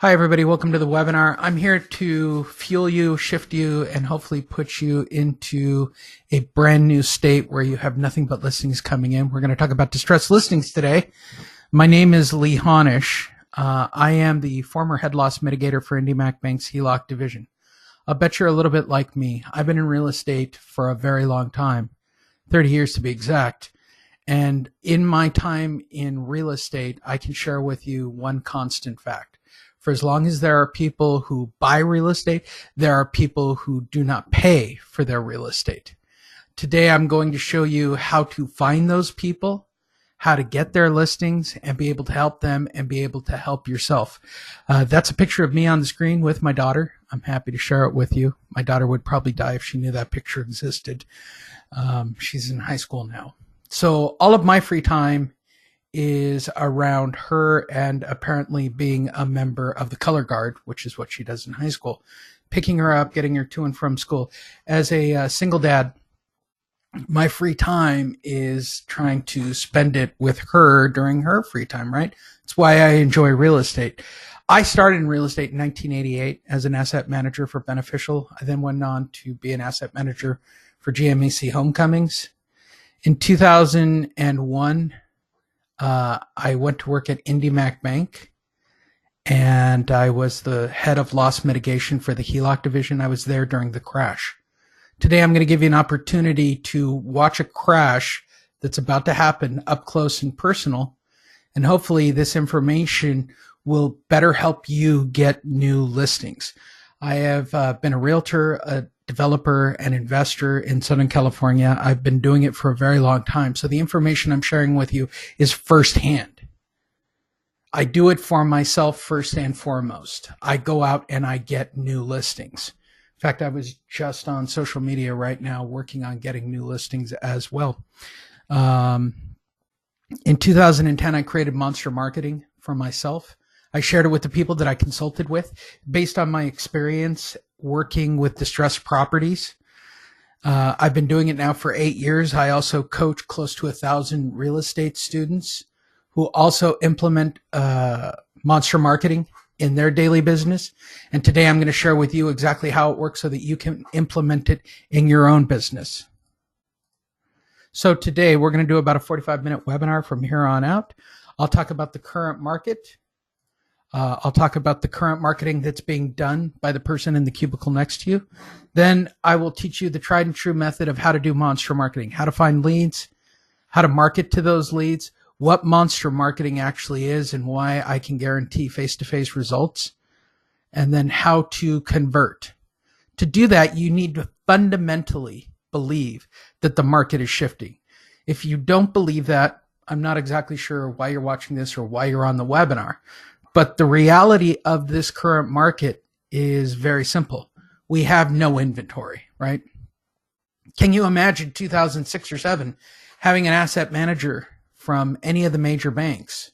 Hi, everybody. Welcome to the webinar. I'm here to fuel you, shift you, and hopefully put you into a brand new state where you have nothing but listings coming in. We're going to talk about distressed listings today. My name is Lee Honish. I am the former head loss mitigator for IndyMac Bank's HELOC division. I'll bet you're a little bit like me. I've been in real estate for a very long time, 30 years to be exact. And in my time in real estate, I can share with you one constant fact. For as long as there are people who buy real estate, there are people who do not pay for their real estate. Today, I'm going to show you how to find those people, how to get their listings, and be able to help them and be able to help yourself. That's a picture of me on the screen with my daughter. I'm happy to share it with you. My daughter would probably die if she knew that picture existed. She's in high school now. So all of my free time is around her and apparently being a member of the color guard, which is what she does in high school, picking her up, getting her to and from school. As a single dad, my free time is trying to spend it with her during her free time, right? That's why I enjoy real estate. I started in real estate in 1988 as an asset manager for Beneficial. I then went on to be an asset manager for GMEC Homecomings. In 2001, I went to work at IndyMac Bank, and I was the head of loss mitigation for the HELOC division. I was there during the crash. Today, I'm going to give you an opportunity to watch a crash that's about to happen up close and personal, and hopefully this information will better help you get new listings. I have been a realtor, a developer, and investor in Southern California. I've been doing it for a very long time. So the information I'm sharing with you is firsthand. I do it for myself first and foremost. I go out and I get new listings. In fact, I was just on social media right now working on getting new listings as well. In 2010, I created Monster Marketing for myself. I shared it with the people that I consulted with based on my experience working with distressed properties. I've been doing it now for 8 years. I also coach close to 1,000 real estate students who also implement Monster Marketing in their daily business. And today I'm going to share with you exactly how it works so that you can implement it in your own business. So today we're going to do about a 45-minute webinar from here on out. I'll talk about the current market. I'll talk about the current marketing that's being done by the person in the cubicle next to you. Then I will teach you the tried and true method of how to do monster marketing, how to find leads, how to market to those leads, what monster marketing actually is and why I can guarantee face-to-face results, and then how to convert. To do that, you need to fundamentally believe that the market is shifting. If you don't believe that, I'm not exactly sure why you're watching this or why you're on the webinar. But the reality of this current market is very simple. We have no inventory, right? Can you imagine 2006 or 7 having an asset manager from any of the major banks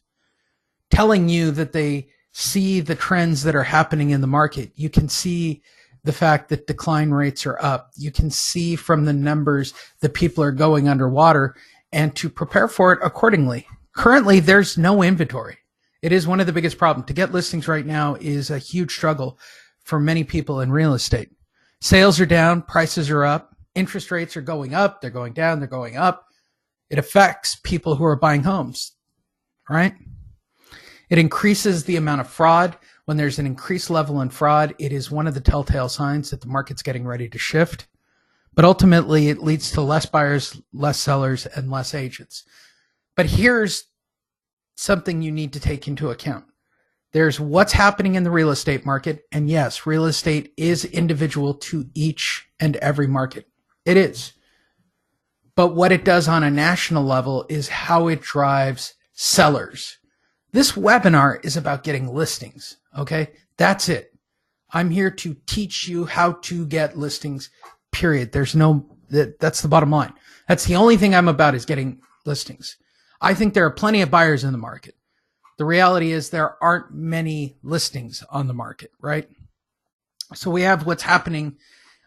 telling you that they see the trends that are happening in the market? You can see the fact that decline rates are up. You can see from the numbers that people are going underwater and to prepare for it accordingly. Currently, there's no inventory. It is one of the biggest problems. To get listings right now is a huge struggle for many people in real estate. Sales are down, prices are up, interest rates are going up, they're going down, they're going up. It affects people who are buying homes, right? It increases the amount of fraud. When there's an increased level in fraud, it is one of the telltale signs that the market's getting ready to shift. But ultimately, it leads to less buyers, less sellers, and less agents. But here's something you need to take into account. There's what's happening in the real estate market. And yes, real estate is individual to each and every market. It is. But what it does on a national level is how it drives sellers. This webinar is about getting listings. Okay. That's it. I'm here to teach you how to get listings, period. That's the bottom line. That's the only thing I'm about is getting listings. I think there are plenty of buyers in the market. The reality is there aren't many listings on the market, right? So we have what's happening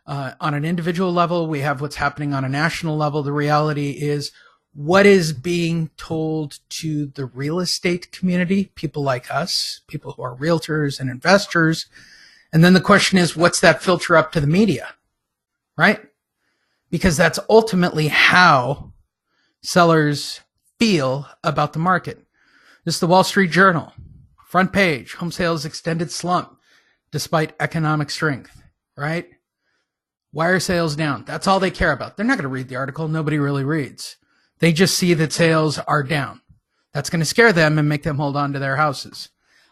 on an individual level. We have what's happening on a national level. The reality is what is being told to the real estate community, people like us, people who are realtors and investors. And then the question is, what's that filter up to the media, right? Because that's ultimately how sellers feel about the market. This is the Wall Street Journal. Front page, home sales extended slump despite economic strength, right? Why are sales down? That's all they care about. They're not going to read the article. Nobody really reads. They just see that sales are down. That's going to scare them and make them hold on to their houses.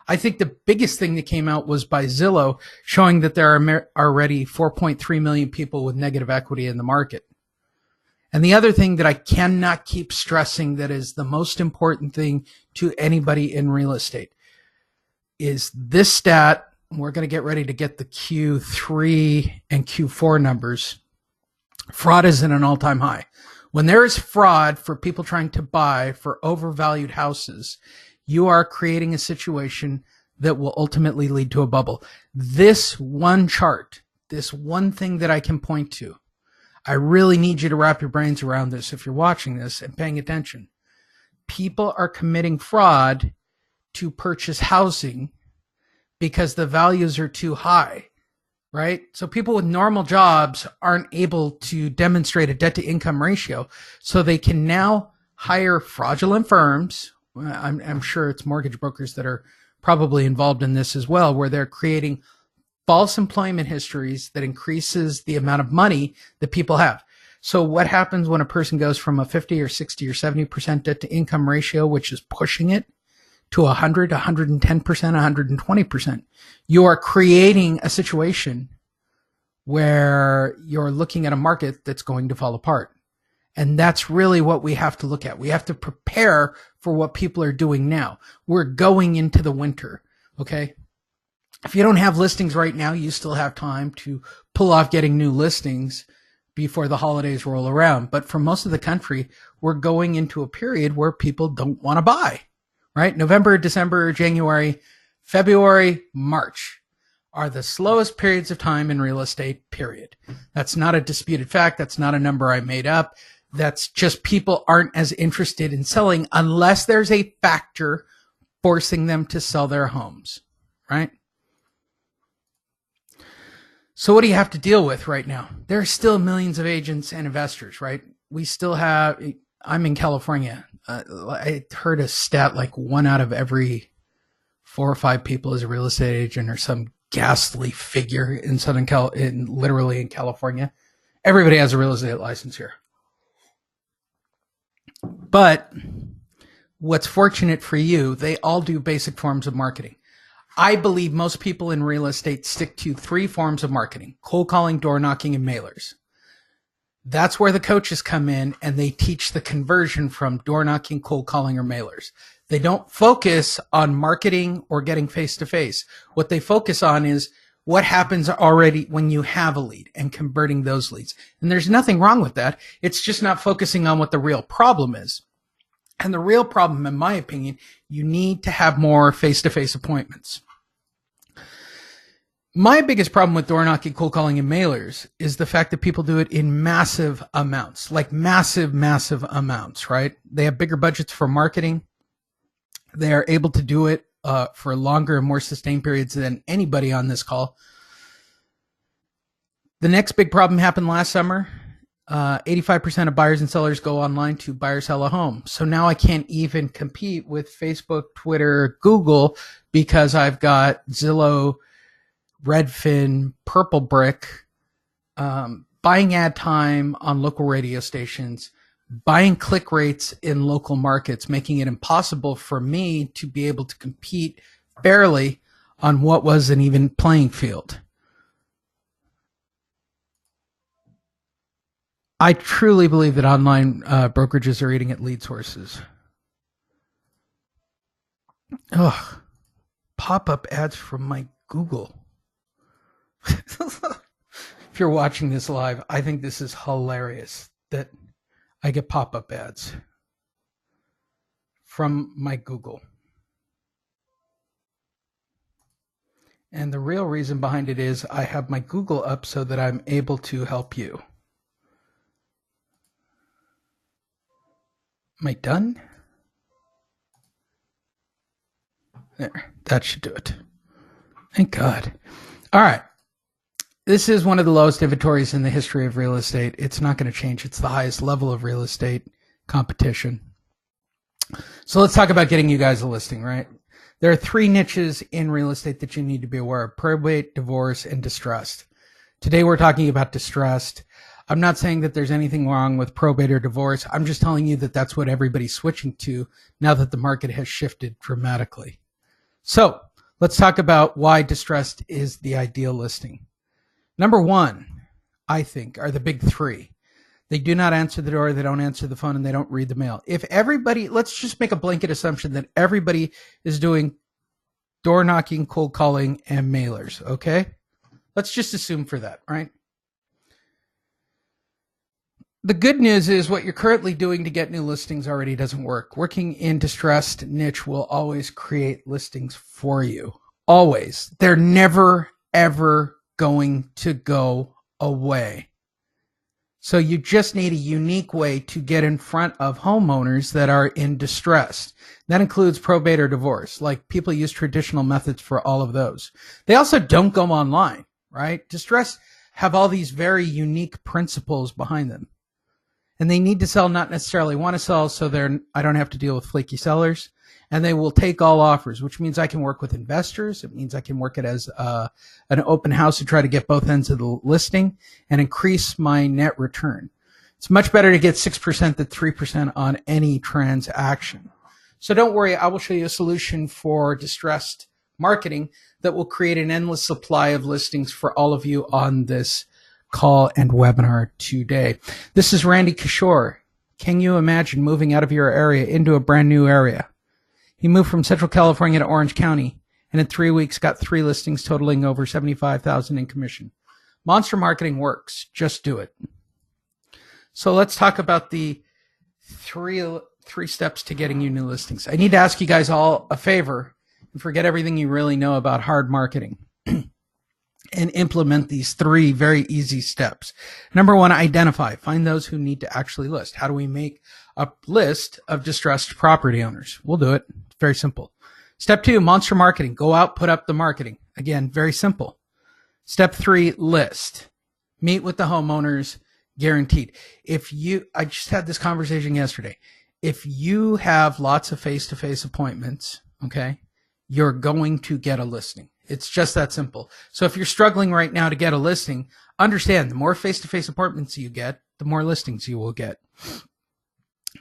I think the biggest thing that came out was by Zillow showing that there are already 4.3 million people with negative equity in the market. And the other thing that I cannot keep stressing that is the most important thing to anybody in real estate is this stat. We're going to get ready to get the Q3 and Q4 numbers. Fraud is at an all-time high. When there is fraud for people trying to buy for overvalued houses, you are creating a situation that will ultimately lead to a bubble. This one chart, this one thing that I can point to, I really need you to wrap your brains around this if you're watching this and paying attention. People are committing fraud to purchase housing because the values are too high, right? So people with normal jobs aren't able to demonstrate a debt to income ratio. So they can now hire fraudulent firms. I'm sure it's mortgage brokers that are probably involved in this as well, where they're creating false employment histories that increases the amount of money that people have. So what happens when a person goes from a 50 or 60 or 70% debt to income ratio, which is pushing it, to 100, 110%, 120%. You are creating a situation where you're looking at a market that's going to fall apart. And that's really what we have to look at. We have to prepare for what people are doing now. We're going into the winter, okay? If you don't have listings right now, you still have time to pull off getting new listings before the holidays roll around. But for most of the country, we're going into a period where people don't want to buy. Right? November, December, January, February, March are the slowest periods of time in real estate, period. That's not a disputed fact. That's not a number I made up. That's just people aren't as interested in selling unless there's a factor forcing them to sell their homes, right? So what do you have to deal with right now? There are still millions of agents and investors, right? We still have, I'm in California. I heard a stat like 1 out of every 4 or 5 people is a real estate agent or some ghastly figure in literally in California. Everybody has a real estate license here. But what's fortunate for you, they all do basic forms of marketing. I believe most people in real estate stick to 3 forms of marketing: cold calling, door knocking, and mailers. That's where the coaches come in and they teach the conversion from door knocking, cold calling, or mailers. They don't focus on marketing or getting face to face. What they focus on is what happens already when you have a lead and converting those leads. And there's nothing wrong with that. It's just not focusing on what the real problem is. And the real problem, in my opinion, you need to have more face to face appointments. My biggest problem with door knocking, cold calling, and mailers is the fact that people do it in massive amounts, like massive, massive amounts, right? They have bigger budgets for marketing. They are able to do it for longer and more sustained periods than anybody on this call. The next big problem happened last summer. 85% of buyers and sellers go online to buy or sell a home. So now I can't even compete with Facebook, Twitter, Google, because I've got Zillow, Redfin, Purple Brick, buying ad time on local radio stations, buying click rates in local markets, making it impossible for me to be able to compete fairly on what was an even playing field. I truly believe that online brokerages are eating at lead sources. Ugh, pop-up ads from my Google. If you're watching this live, I think this is hilarious that I get pop-up ads from my Google. And the real reason behind it is I have my Google up so that I'm able to help you. Am I done? There, that should do it. Thank God. All right. This is one of the lowest inventories in the history of real estate. It's not going to change. It's the highest level of real estate competition. So let's talk about getting you guys a listing, right? There are 3 niches in real estate that you need to be aware of: probate, divorce, and distressed. Today we're talking about distressed. I'm not saying that there's anything wrong with probate or divorce. I'm just telling you that that's what everybody's switching to now that the market has shifted dramatically. So let's talk about why distressed is the ideal listing. Number 1, I think, are the big 3. They do not answer the door, they don't answer the phone, and they don't read the mail. If everybody, let's just make a blanket assumption that everybody is doing door knocking, cold calling, and mailers, okay? Let's just assume for that, right? The good news is what you're currently doing to get new listings already doesn't work. Working in distressed niche will always create listings for you. Always. They're never, ever going to go away. So you just need a unique way to get in front of homeowners that are in distress. That includes probate or divorce. Like, people use traditional methods for all of those. They also don't go online, right? Distress have all these very unique principles behind them. And they need to sell, not necessarily want to sell, so I don't have to deal with flaky sellers. And they will take all offers, which means I can work with investors. It means I can work it as an open house to try to get both ends of the listing and increase my net return. It's much better to get 6% than 3% on any transaction. So don't worry, I will show you a solution for distressed marketing that will create an endless supply of listings for all of you on this call and webinar today. This is Randy Kishore. Can you imagine moving out of your area into a brand new area? He moved from Central California to Orange County, and in 3 weeks got 3 listings totaling over $75,000 in commission. Monster marketing works. Just do it. So let's talk about the three steps to getting you new listings. I need to ask you guys all a favor and forget everything you really know about hard marketing and implement these 3 very easy steps. Number 1, identify. Find those who need to actually list. How do we make a list of distressed property owners? We'll do it. It's very simple. Step 2, monster marketing. Go out, put up the marketing. Again, very simple. Step 3, list. Meet with the homeowners, guaranteed. I just had this conversation yesterday. If you have lots of face-to-face appointments, okay, you're going to get a listing. It's just that simple. So if you're struggling right now to get a listing, understand the more face-to-face appointments you get, the more listings you will get.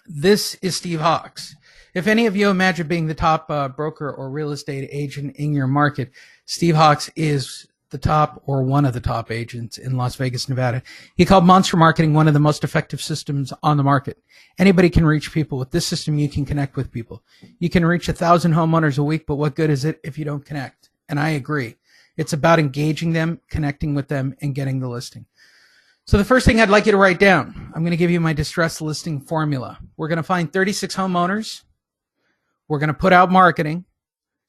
This is Steve Hawks. If any of you imagine being the top broker or real estate agent in your market, Steve Hawks is the top or one of the top agents in Las Vegas, Nevada. He called Monster Marketing one of the most effective systems on the market. Anybody can reach people. With this system, you can connect with people. You can reach 1,000 homeowners a week, but what good is it if you don't connect? And I agree. It's about engaging them, connecting with them, and getting the listing. So the first thing I'd like you to write down, I'm going to give you my distress listing formula. We're going to find 36 homeowners. We're going to put out marketing.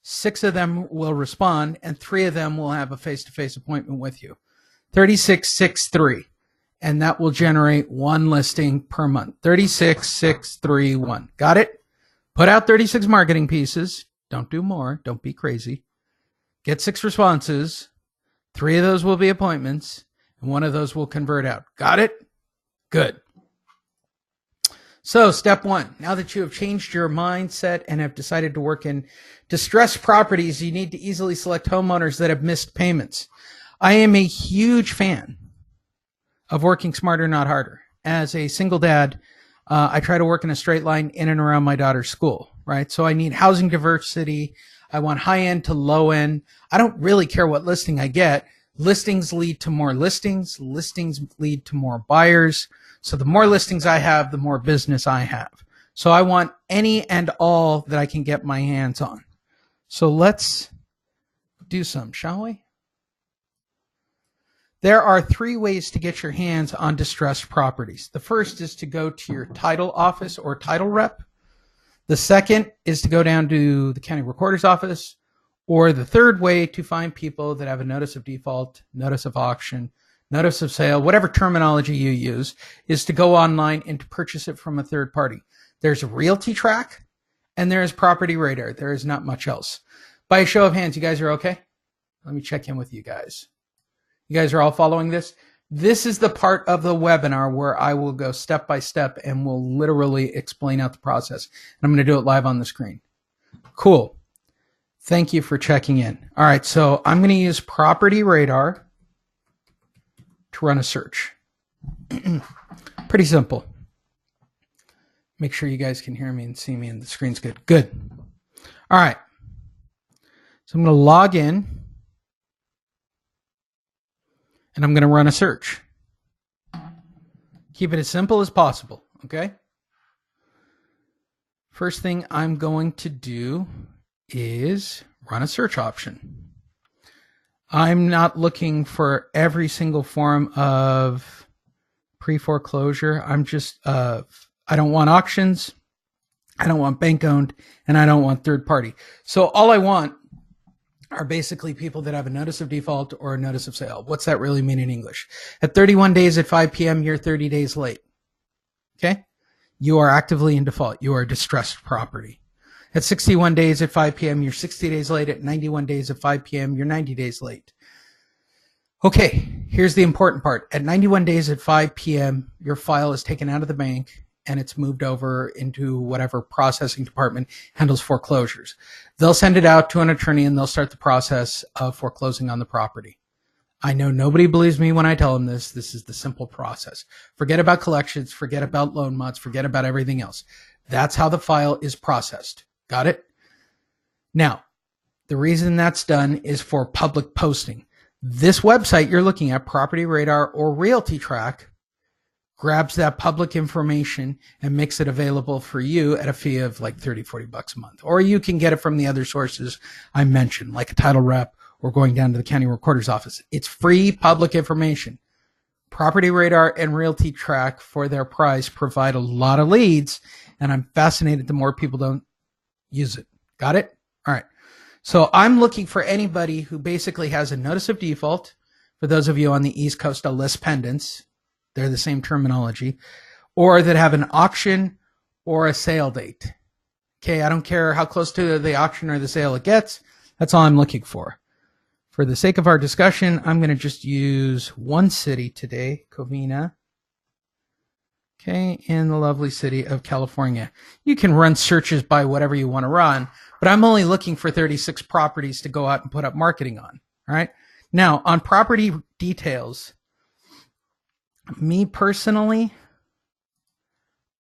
6 of them will respond, and 3 of them will have a face-to-face appointment with you. 36, 6, 3. And that will generate 1 listing per month. 36, 6, 3, 1. Got it? Put out 36 marketing pieces. Don't do more. Don't be crazy. Get 6 responses. 3 of those will be appointments, and 1 of those will convert out. Got it? Good. So step 1, now that you have changed your mindset and have decided to work in distressed properties, you need to easily select homeowners that have missed payments. I am a huge fan of working smarter, not harder. As a single dad, I try to work in a straight line in and around my daughter's school, right? So I need housing diversity. I want high end to low end. I don't really care what listing I get. Listings lead to more listings. Listings lead to more buyers. So the more listings I have, the more business I have. So I want any and all that I can get my hands on. So let's do some, shall we? There are 3 ways to get your hands on distressed properties. The first is to go to your title office or title rep. The second is to go down to the county recorder's office. Or the third way to find people that have a notice of default, notice of auction, notice of sale, whatever terminology you use, is to go online and to purchase it from a third party. There's Realty Track, and there's Property Radar. There is not much else. By a show of hands, you guys are okay? Let me check in with you guys. You guys are all following this? This is the part of the webinar where I will go step by step and will literally explain out the process. And I'm going to do it live on the screen. Cool. Thank you for checking in. All right, so I'm going to use Property Radar to run a search. Pretty simple. Make sure you guys can hear me and see me and the screen's good. Good. All right. So I'm going to log in and I'm going to run a search. Keep it as simple as possible, okay? First thing I'm going to do is run a search option. I'm not looking for every single form of pre-foreclosure. I'm just, I don't want auctions, I don't want bank-owned, and I don't want third-party. So all I want are basically people that have a notice of default or a notice of sale. What's that really mean in English? At 31 days at 5 p.m., you're 30 days late. Okay? You are actively in default. You are distressed property. At 61 days at 5 p.m., you're 60 days late. At 91 days at 5 p.m., you're 90 days late. Okay, here's the important part. At 91 days at 5 p.m., your file is taken out of the bank and it's moved over into whatever processing department handles foreclosures. They'll send it out to an attorney and they'll start the process of foreclosing on the property. I know nobody believes me when I tell them this. This is the simple process. Forget about collections, forget about loan mods, forget about everything else. That's how the file is processed. Got it? Now, the reason that's done is for public posting. This website you're looking at, Property Radar or Realty Track, grabs that public information and makes it available for you at a fee of like 30, 40 bucks a month. Or you can get it from the other sources I mentioned, like a title rep or going down to the county recorder's office. It's free public information. Property Radar and Realty Track, for their price, provide a lot of leads, and I'm fascinated the more people don't use it. Got it? All right. So I'm looking for anybody who basically has a notice of default. For those of you on the East Coast, a list pendants. They're the same terminology. Or that have an auction or a sale date. Okay, I don't care how close to the auction or the sale it gets. That's all I'm looking for. For the sake of our discussion, I'm going to just use one city today, Covina. Okay, in the lovely city of California. You can run searches by whatever you want to run, but I'm only looking for 36 properties to go out and put up marketing on. All right. Now, on property details, me personally,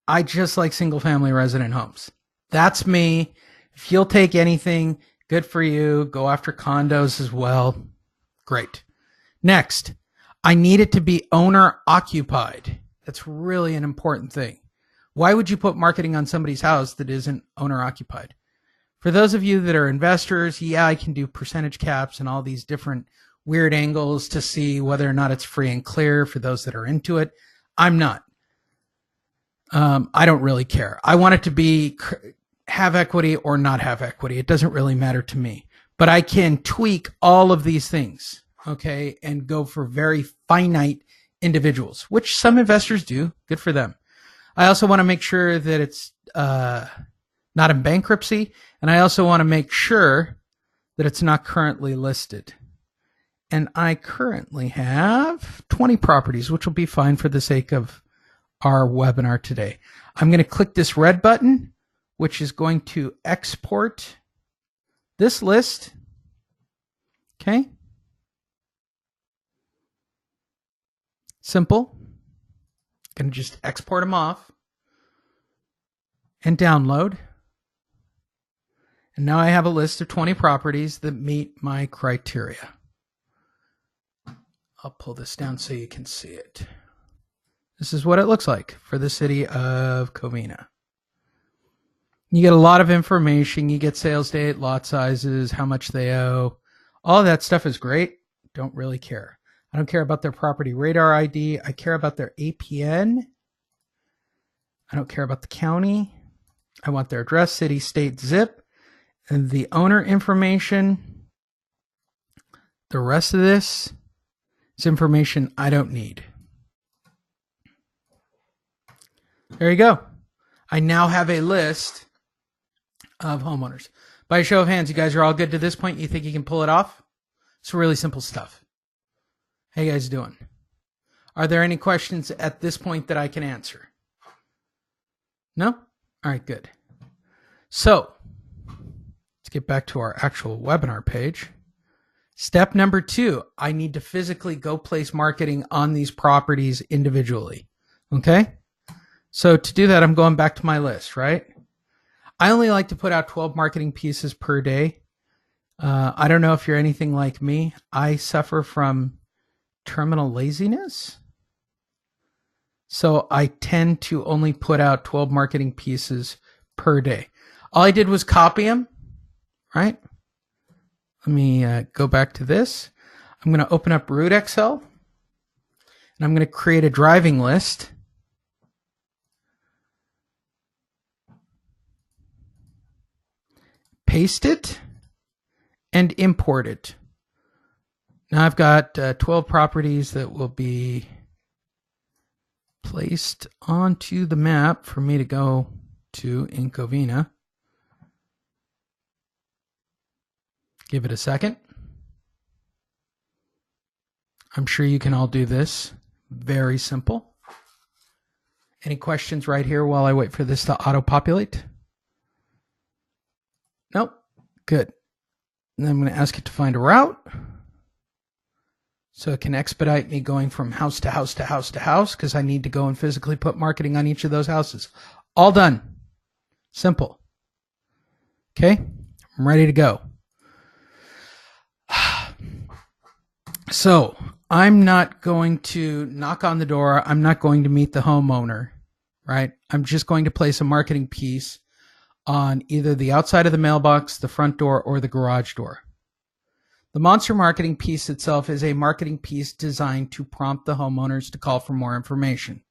I just like single family resident homes. That's me. If you'll take anything, good for you. Go after condos as well. Great. Next, I need it to be owner occupied. That's really an important thing. Why would you put marketing on somebody's house that isn't owner occupied? For those of you that are investors, yeah, I can do percentage caps and all these different weird angles to see whether or not it's free and clear for those that are into it. I'm not. I don't really care. I want it to be have equity or not have equity. It doesn't really matter to me. But I can tweak all of these things, okay, and go for very finite individuals, which some investors do. Good for them. I also want to make sure that it's not in bankruptcy, and I also want to make sure that it's not currently listed. And I currently have 20 properties, which will be fine for the sake of our webinar today. I'm going to click this red button, which is going to export this list. Okay. Simple. Going to just export them off and download. And now I have a list of 20 properties that meet my criteria. I'll pull this down so you can see it. This is what it looks like for the city of Covina. You get a lot of information. You get sales date, lot sizes, how much they owe. All of that stuff is great. Don't really care. I don't care about their property radar ID. I care about their APN. I don't care about the county. I want their address, city, state, zip, and the owner information. The rest of this is information I don't need. There you go. I now have a list of homeowners. By a show of hands, you guys are all good to this point? You think you can pull it off? It's really simple stuff. How you guys doing? Are there any questions at this point that I can answer? No? All right, good. So, let's get back to our actual webinar page. Step number 2, I need to physically go place marketing on these properties individually. Okay? So to do that, I'm going back to my list, right? I only like to put out 12 marketing pieces per day. I don't know if you're anything like me. I suffer from terminal laziness. So I tend to only put out 12 marketing pieces per day. All I did was copy them, right? Let me go back to this. I'm going to open up Root Excel, and I'm going to create a driving list. Paste it, and import it. Now I've got 12 properties that will be placed onto the map for me to go to in Covina. Give it a second. I'm sure you can all do this. Very simple. Any questions right here while I wait for this to auto-populate? Nope. Good. And then I'm going to ask it to find a route so it can expedite me going from house to house to house to house, because I need to go and physically put marketing on each of those houses. All done. Simple. Okay. I'm ready to go. So I'm not going to knock on the door. I'm not going to meet the homeowner, right? I'm just going to place a marketing piece on either the outside of the mailbox, the front door, or the garage door. The monster marketing piece itself is a marketing piece designed to prompt the homeowners to call for more information.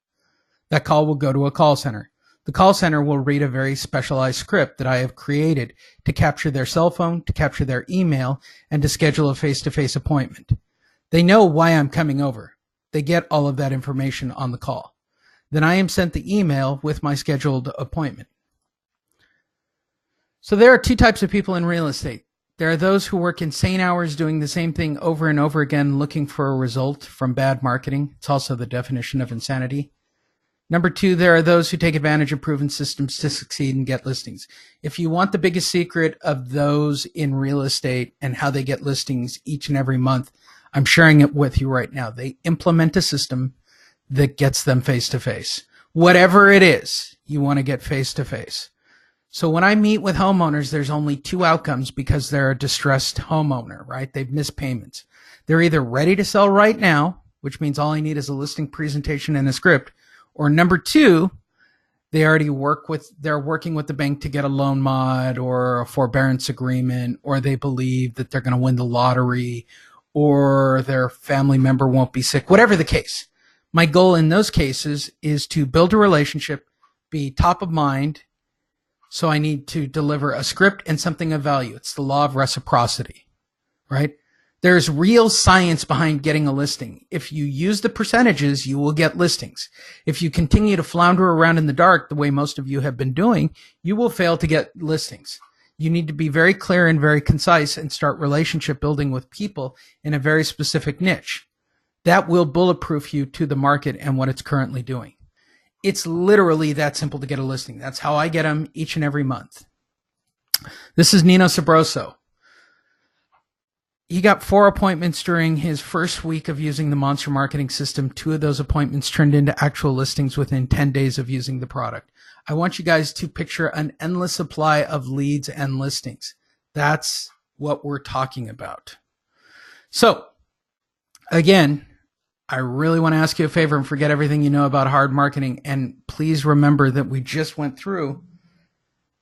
That call will go to a call center. The call center will read a very specialized script that I have created to capture their cell phone, to capture their email, and to schedule a face-to-face appointment. They know why I'm coming over. They get all of that information on the call. Then I am sent the email with my scheduled appointment. So there are two types of people in real estate. There are those who work insane hours doing the same thing over and over again, looking for a result from bad marketing. It's also the definition of insanity. Number 2, there are those who take advantage of proven systems to succeed and get listings. If you want the biggest secret of those in real estate and how they get listings each and every month, I'm sharing it with you right now. They implement a system that gets them face-to-face. Whatever it is, you want to get face-to-face. So when I meet with homeowners, there's only 2 outcomes because they're a distressed homeowner, right? They've missed payments. They're either ready to sell right now, which means all I need is a listing presentation and a script, or number 2, they're working with the bank to get a loan mod or a forbearance agreement, or they believe that they're going to win the lottery, or their family member won't be sick, whatever the case. My goal in those cases is to build a relationship, be top of mind. So I need to deliver a script and something of value. It's the law of reciprocity, right? There's real science behind getting a listing. If you use the percentages, you will get listings. If you continue to flounder around in the dark the way most of you have been doing, you will fail to get listings. You need to be very clear and very concise and start relationship building with people in a very specific niche. That will bulletproof you to the market and what it's currently doing. It's literally that simple to get a listing. That's how I get them each and every month. This is Nino Sabroso. He got 4 appointments during his first week of using the Monster Marketing System. 2 of those appointments turned into actual listings within 10 days of using the product. I want you guys to picture an endless supply of leads and listings. That's what we're talking about. So, again, I really want to ask you a favor and forget everything you know about hard marketing. And please remember that we just went through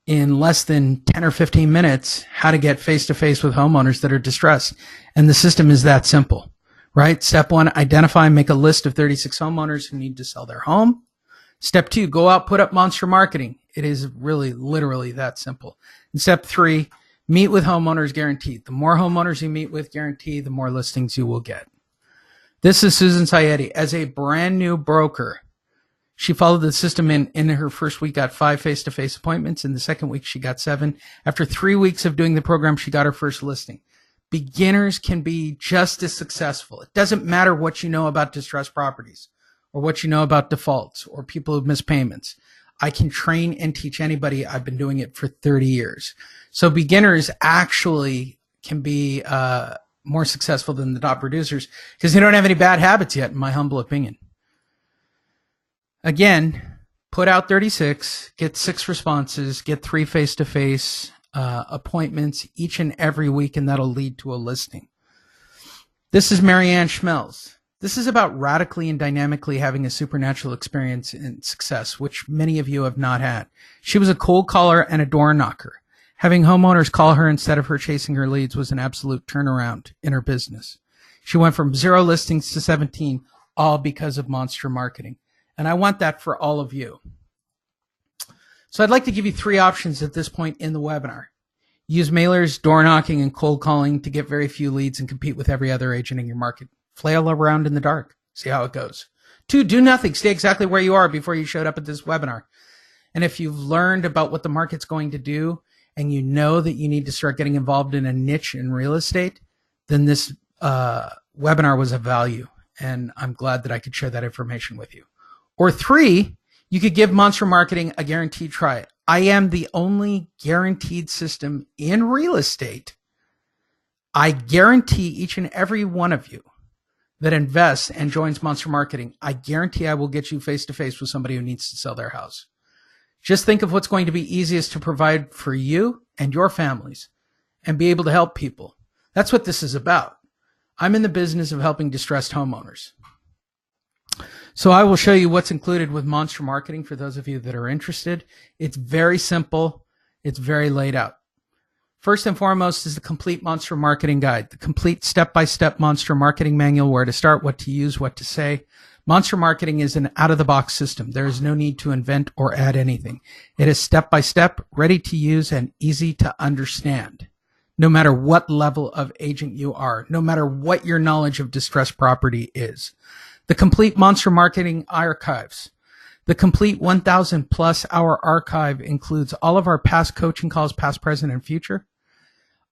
in less than 10 or 15 minutes how to get face-to-face with homeowners that are distressed. And the system is that simple, right? Step 1, identify and make a list of 36 homeowners who need to sell their home. Step 2, go out, put up monster marketing. It is really, literally that simple. And step 3, meet with homeowners guaranteed. The more homeowners you meet with guaranteed, the more listings you will get. This is Susan Sayetti. As a brand new broker, She followed the system in her first week, got 5 face-to-face appointments. In the second week, she got 7. After 3 weeks of doing the program, she got her first listing. Beginners can be just as successful. It doesn't matter what you know about distressed properties or what you know about defaults or people who miss payments. I can train and teach anybody. I've been doing it for 30 years. So beginners actually can be more successful than the top producers because they don't have any bad habits yet, in my humble opinion. Again, put out 36, get 6 responses, get 3 face-to-face appointments each and every week, and that'll lead to a listing. This is Marianne Schmelz. This is about radically and dynamically having a supernatural experience and success, which many of you have not had. She was a cold caller and a door knocker. Having homeowners call her instead of her chasing her leads was an absolute turnaround in her business. She went from 0 listings to 17, all because of monster marketing. And I want that for all of you. So I'd like to give you 3 options at this point in the webinar. Use mailers, door knocking, and cold calling to get very few leads and compete with every other agent in your market. Flail around in the dark. See how it goes. 2, do nothing. Stay exactly where you are before you showed up at this webinar. And if you've learned about what the market's going to do and you know that you need to start getting involved in a niche in real estate, then this webinar was of value. And I'm glad that I could share that information with you. Or 3, you could give monster marketing a guaranteed try. I am the only guaranteed system in real estate. I guarantee each and every one of you that invests and joins monster marketing, I guarantee I will get you face-to-face with somebody who needs to sell their house. Just think of what's going to be easiest to provide for you and your families and be able to help people. That's what this is about. I'm in the business of helping distressed homeowners. So I will show you what's included with monster marketing for those of you that are interested. It's very simple. It's very laid out. First and foremost is the complete monster marketing guide, the complete step-by-step monster marketing manual, where to start, what to use, what to say. Monster marketing is an out-of-the-box system. There is no need to invent or add anything. It is step-by-step, ready to use, and easy to understand. No matter what level of agent you are, no matter what your knowledge of distressed property is. The complete monster marketing archives. The complete 1,000 plus hour archive includes all of our past coaching calls, past, present, and future,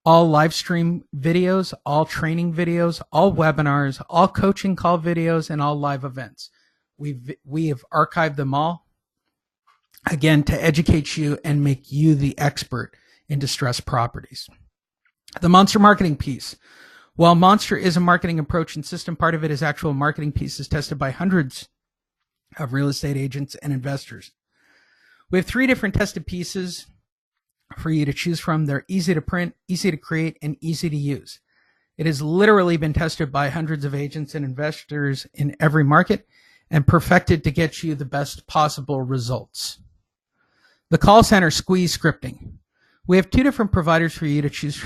all live stream videos, all training videos, all webinars, all coaching call videos, and all live events. We have archived them all, again, to educate you and make you the expert in distressed properties. The monster marketing piece. While Monster is a marketing approach and system, part of it is actual marketing pieces tested by hundreds of real estate agents and investors. We have 3 different tested pieces for you to choose from. They're easy to print, easy to create, and easy to use. It has literally been tested by hundreds of agents and investors in every market and perfected to get you the best possible results. The call center squeeze scripting. We have 2 different providers for you to choose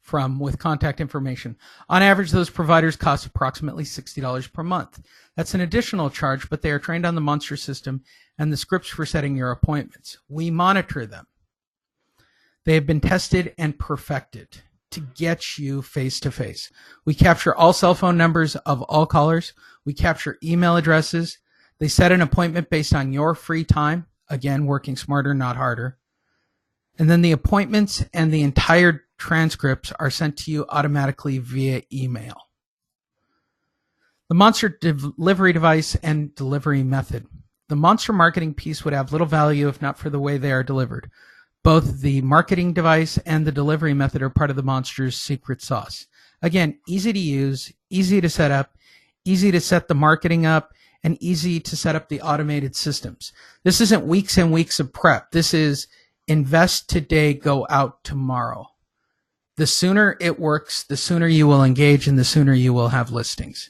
from with contact information. On average, those providers cost approximately $60 per month. That's an additional charge, but they are trained on the Monster system and the scripts for setting your appointments. We monitor them. They have been tested and perfected to get you face-to-face. We capture all cell phone numbers of all callers. We capture email addresses. They set an appointment based on your free time. Again, working smarter, not harder. And then the appointments and the entire transcripts are sent to you automatically via email. The Monster delivery device and delivery method. The Monster marketing piece would have little value if not for the way they are delivered. Both the marketing device and the delivery method are part of the Monster's secret sauce. Again, easy to use, easy to set up, easy to set the marketing up, and easy to set up the automated systems. This isn't weeks and weeks of prep. This is invest today, go out tomorrow. The sooner it works, the sooner you will engage and the sooner you will have listings.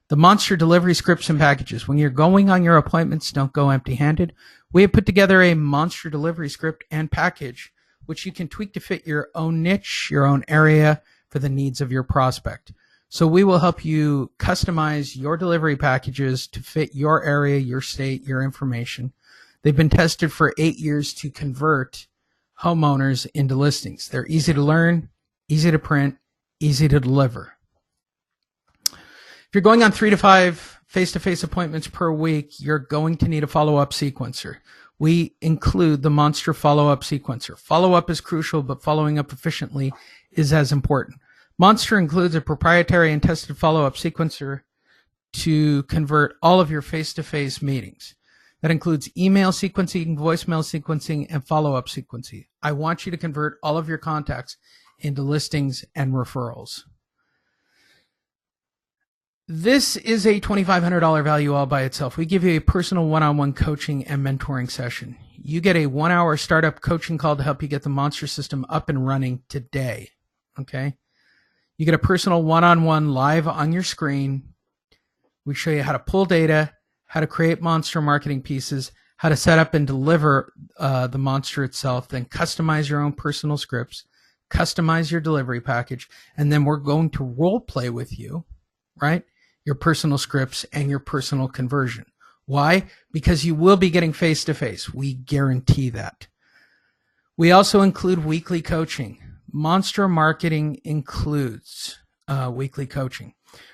The Monster delivery scripts and packages. When you're going on your appointments, don't go empty-handed. We have put together a Monster delivery script and package, which you can tweak to fit your own niche, your own area for the needs of your prospect. So we will help you customize your delivery packages to fit your area, your state, your information. They've been tested for 8 years to convert homeowners into listings. They're easy to learn, easy to print, easy to deliver. If you're going on 3 to 5 face-to-face appointments per week, you're going to need a follow-up sequencer. We include the Monster follow-up sequencer. Follow-up is crucial, but following up efficiently is as important. Monster includes a proprietary and tested follow-up sequencer to convert all of your face-to-face meetings. That includes email sequencing, voicemail sequencing, and follow-up sequencing. I want you to convert all of your contacts into listings and referrals. This is a $2,500 value all by itself. We give you a personal one-on-one coaching and mentoring session. You get a 1-hour startup coaching call to help you get the Monster system up and running today. Okay? You get a personal one-on-one live on your screen. We show you how to pull data, how to create Monster marketing pieces, how to set up and deliver the Monster itself, then customize your own personal scripts, customize your delivery package, and then we're going to role play with you, right? Your personal scripts and your personal conversion. Why? Because you will be getting face-to-face. We guarantee that. We also include weekly coaching. Monster marketing includes weekly coaching.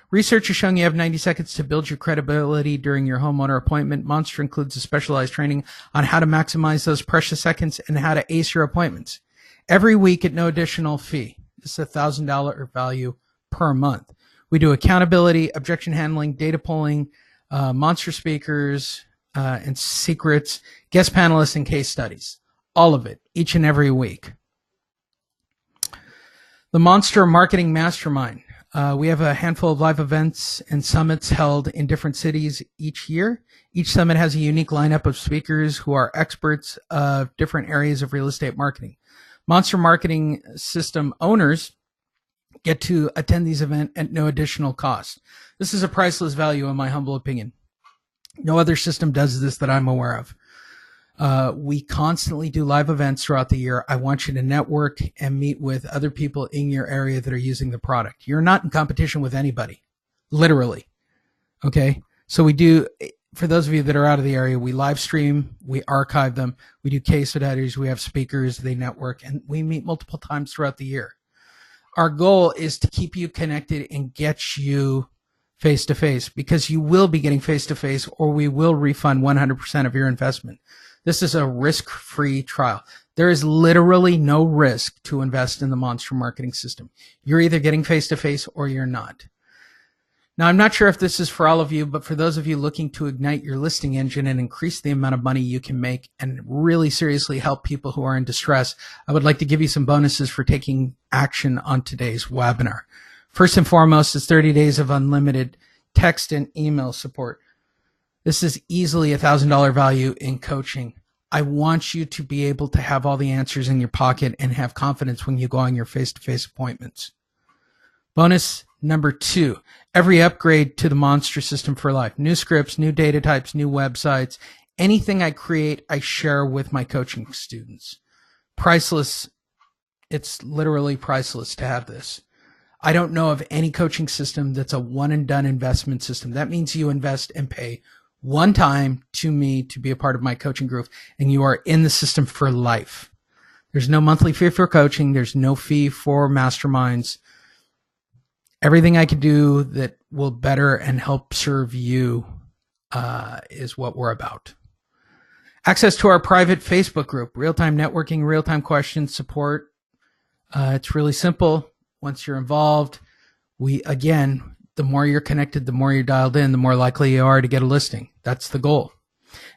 Research is showing you have 90 seconds to build your credibility during your homeowner appointment. Monster includes a specialized training on how to maximize those precious seconds and how to ace your appointments. Every week at no additional fee. This is $1,000 value per month. We do accountability, objection handling, data pulling, Monster speakers, and secrets, guest panelists, and case studies. All of it, each and every week. The Monster Marketing Mastermind. We have a handful of live events and summits held in different cities each year. Each summit has a unique lineup of speakers who are experts of different areas of real estate marketing. Monster Marketing System owners get to attend these events at no additional cost. This is a priceless value in my humble opinion. No other system does this that I'm aware of. We constantly do live events throughout the year. I want you to network and meet with other people in your area that are using the product. You're not in competition with anybody, literally. Okay? So we do, for those of you that are out of the area, we live stream, we archive them, we do case studies, we have speakers, they network, and we meet multiple times throughout the year. Our goal is to keep you connected and get you face-to-face, because you will be getting face-to-face or we will refund 100% of your investment. This is a risk-free trial. There is literally no risk to invest in the Monster Marketing System. You're either getting face-to-face or you're not. Now, I'm not sure if this is for all of you, but for those of you looking to ignite your listing engine and increase the amount of money you can make and really seriously help people who are in distress, I would like to give you some bonuses for taking action on today's webinar. First and foremost is 30 days of unlimited text and email support. This is easily a $1,000 value in coaching. I want you to be able to have all the answers in your pocket and have confidence when you go on your face-to-face appointments. Bonus number 2, every upgrade to the Monster system for life. New scripts, new data types, new websites. Anything I create, I share with my coaching students. Priceless. It's literally priceless to have this. I don't know of any coaching system that's a one-and-done investment system. That means you invest and pay one time to me to be a part of my coaching group, and you are in the system for life. There's no monthly fee for coaching. There's no fee for masterminds. Everything I can do that will better and help serve you is what we're about. Access to our private Facebook group, real-time networking, real-time questions, support. It's really simple. Once you're involved, again, the more you're connected, the more you're dialed in, the more likely you are to get a listing. That's the goal.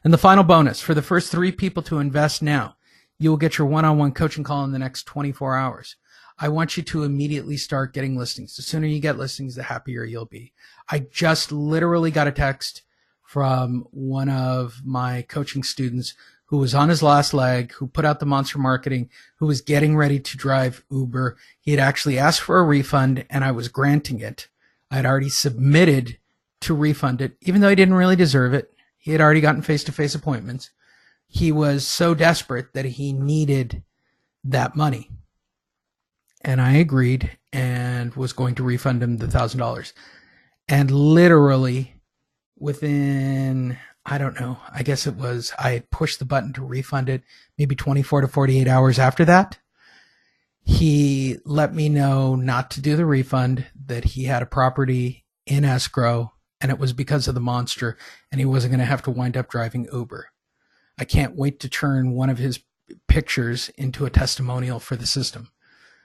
And the final bonus, for the first 3 people to invest now, you will get your one-on-one coaching call in the next 24 hours. I want you to immediately start getting listings. The sooner you get listings, the happier you'll be. I just literally got a text from one of my coaching students who was on his last leg, who put out the Monster Marketing, who was getting ready to drive Uber. He had actually asked for a refund, and I was granting it. I had already submitted to refund it, even though he didn't really deserve it. He had already gotten face-to-face appointments. He was so desperate that he needed that money. And I agreed and was going to refund him the $1,000. And literally within, I don't know, I guess it was, I had pushed the button to refund it maybe 24 to 48 hours after that. He let me know not to do the refund, that he had a property in escrow and it was because of the monster, and he wasn't going to have to wind up driving Uber. I can't wait to turn one of his pictures into a testimonial for the system.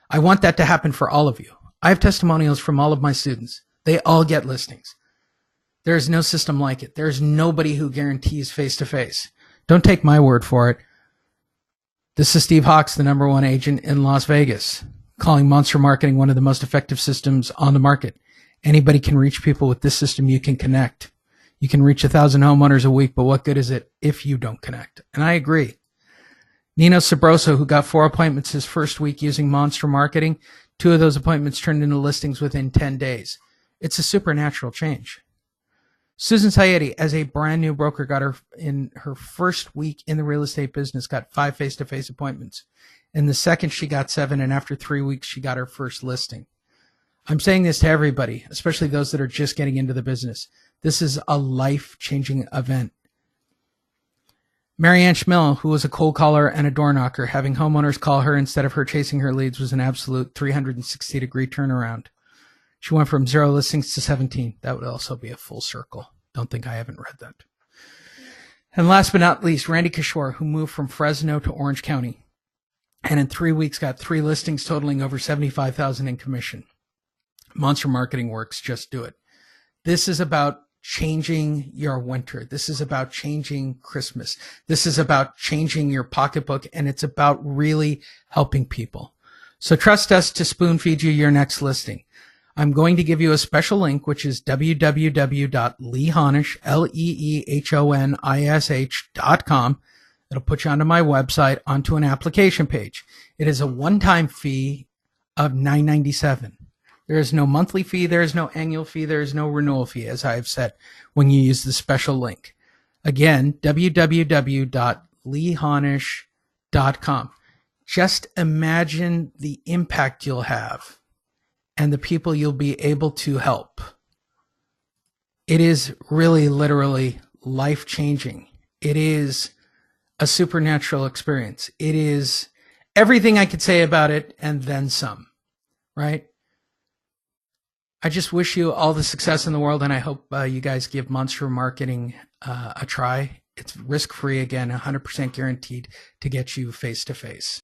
I want that to happen for all of you. I have testimonials from all of my students. They all get listings. There is no system like it. There's nobody who guarantees face-to-face. Don't take my word for it. This is Steve Hawks, the #1 agent in Las Vegas, calling Monster Marketing one of the most effective systems on the market. Anybody can reach people with this system. You can connect. You can reach 1,000 homeowners a week, but what good is it if you don't connect? And I agree. Nino Sabroso, who got 4 appointments his first week using Monster Marketing, 2 of those appointments turned into listings within 10 days. It's a supernatural change. Susan Sayedi, as a brand new broker, got her in her first week in the real estate business, got 5 face-to-face appointments. In the second, she got 7, and after 3 weeks, she got her first listing. I'm saying this to everybody, especially those that are just getting into the business. This is a life-changing event. Marianne Schmill, who was a cold caller and a door knocker, having homeowners call her instead of her chasing her leads was an absolute 360-degree turnaround. She went from 0 listings to 17. That would also be a full circle. Don't think I haven't read that. And last but not least, Randy Kishore, who moved from Fresno to Orange County, and in 3 weeks got 3 listings totaling over $75,000 in commission. Monster Marketing works. Just do it. This is about changing your winter. This is about changing Christmas. This is about changing your pocketbook, and it's about really helping people. So trust us to spoon feed you your next listing. I'm going to give you a special link, which is www.leehonish.com. It'll put you onto my website, onto an application page. It is a one-time fee of $9.97. There is no monthly fee. There is no annual fee. There is no renewal fee, as I have said, when you use the special link. Again, www.leehonish.com. Just imagine the impact you'll have and the people you'll be able to help. It is really, literally life-changing. It is a supernatural experience. It is everything I could say about it and then some, right? I just wish you all the success in the world, and I hope you guys give Monster Marketing a try. It's risk-free, again, 100% guaranteed to get you face-to-face.